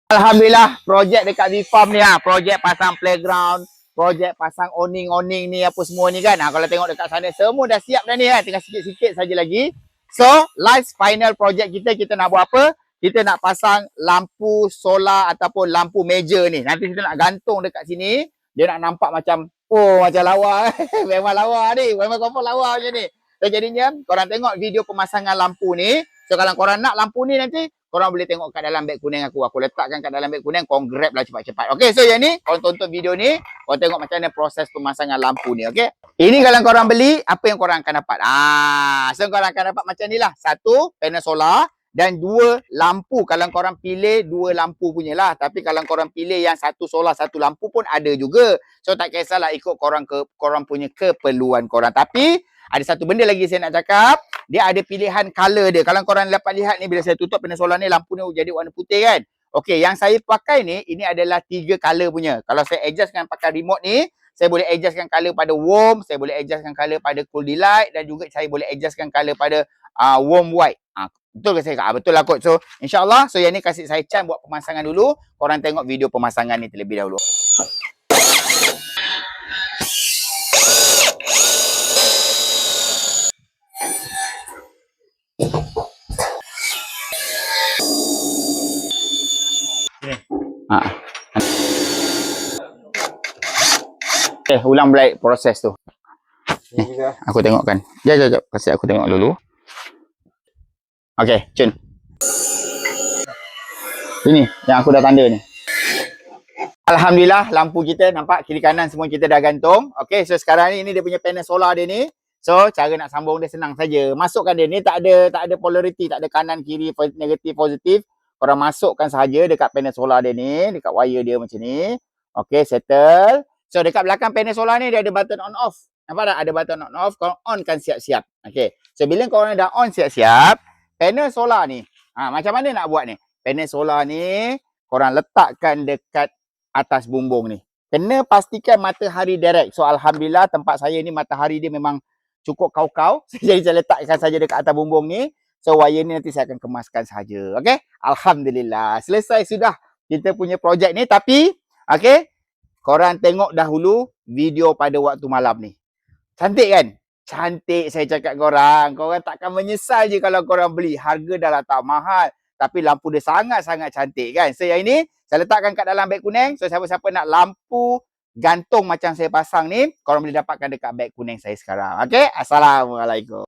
Alhamdulillah, projek dekat V-Farm ni projek pasang playground, projek pasang awning-awning ni apa semua ni kan. Kalau tengok dekat sana semua dah siap dah ni kan, tinggal sikit-sikit saja lagi. So, last final projek kita nak buat apa? Kita nak pasang lampu solar ataupun lampu meja ni. Nanti kita nak gantung dekat sini, dia nak nampak macam macam lawa. Memang lawa ni, memang confirm lawa macam ni. So, jadinya korang tengok video pemasangan lampu ni. So, kalau korang nak lampu ni nanti korang boleh tengok kat dalam beg kuning aku. Aku letakkan kat dalam beg kuning. Korang grab lah cepat-cepat. Okay, so yang ni, korang tonton video ni. Korang tengok macam mana proses pemasangan lampu ni, okay? Ini kalau korang beli, apa yang korang akan dapat? So korang akan dapat macam ni lah. 1, panel solar. Dan 2, lampu. Kalau korang pilih 2 lampu punya lah. Tapi kalau korang pilih yang 1 solar, 1 lampu pun ada juga. So tak kisahlah ikut korang punya keperluan korang. Tapi, ada satu benda lagi saya nak cakap. Dia ada pilihan color dia. Kalau korang dapat lihat ni, bila saya tutup panel solar ni, lampu ni jadi warna putih kan. Okey, yang saya pakai ni, ini adalah 3 color punya. Kalau saya adjustkan pakai remote ni, saya boleh adjustkan color pada warm, saya boleh adjustkan color pada cool delight dan juga saya boleh adjustkan color pada warm white. Betul ke saya kata? Betul lah kot. So, insyaAllah, so yang ni kasih saya chance buat pemasangan dulu. Korang tengok video pemasangan ni terlebih dahulu. Ulang balik proses tu. Aku tengokkan. Jap. Kasih aku tengok dulu. Okey, Cun. Ini yang aku dah tanda ni. Alhamdulillah, lampu kita nampak kiri kanan semua kita dah gantung. Okey, so sekarang ni, ini dia punya panel solar dia ni. So, cara nak sambung dia senang saja. Masukkan dia ni, tak ada polarity, tak ada kanan, kiri, negatif, positif. Korang masukkan sahaja dekat panel solar dia ni, dekat wire dia macam ni. Okey, settle. So, dekat belakang panel solar ni, dia ada button on off. Nampak tak? Ada button on off. Korang on kan siap-siap. Okey. So, bila korang dah on siap-siap, panel solar ni, macam mana nak buat ni? Panel solar ni, korang letakkan dekat atas bumbung ni. Kena pastikan matahari direct. So, Alhamdulillah, tempat saya ni matahari dia memang cukup kau-kau. Jadi, saya letakkan saja dekat atas bumbung ni. So, wire ni nanti saya akan kemaskan saja. Okey? Alhamdulillah. Selesai sudah kita punya projek ni. Tapi, okey, korang tengok dahulu video pada waktu malam ni. Cantik kan? Cantik saya cakap korang. Korang takkan menyesal je kalau korang beli. Harga dah lah tak mahal. Tapi lampu dia sangat-sangat cantik kan? So, yang ini saya letakkan kat dalam beg kuning. So, siapa-siapa nak lampu gantung macam saya pasang ni, korang boleh dapatkan dekat beg kuning saya sekarang. Okey? Assalamualaikum.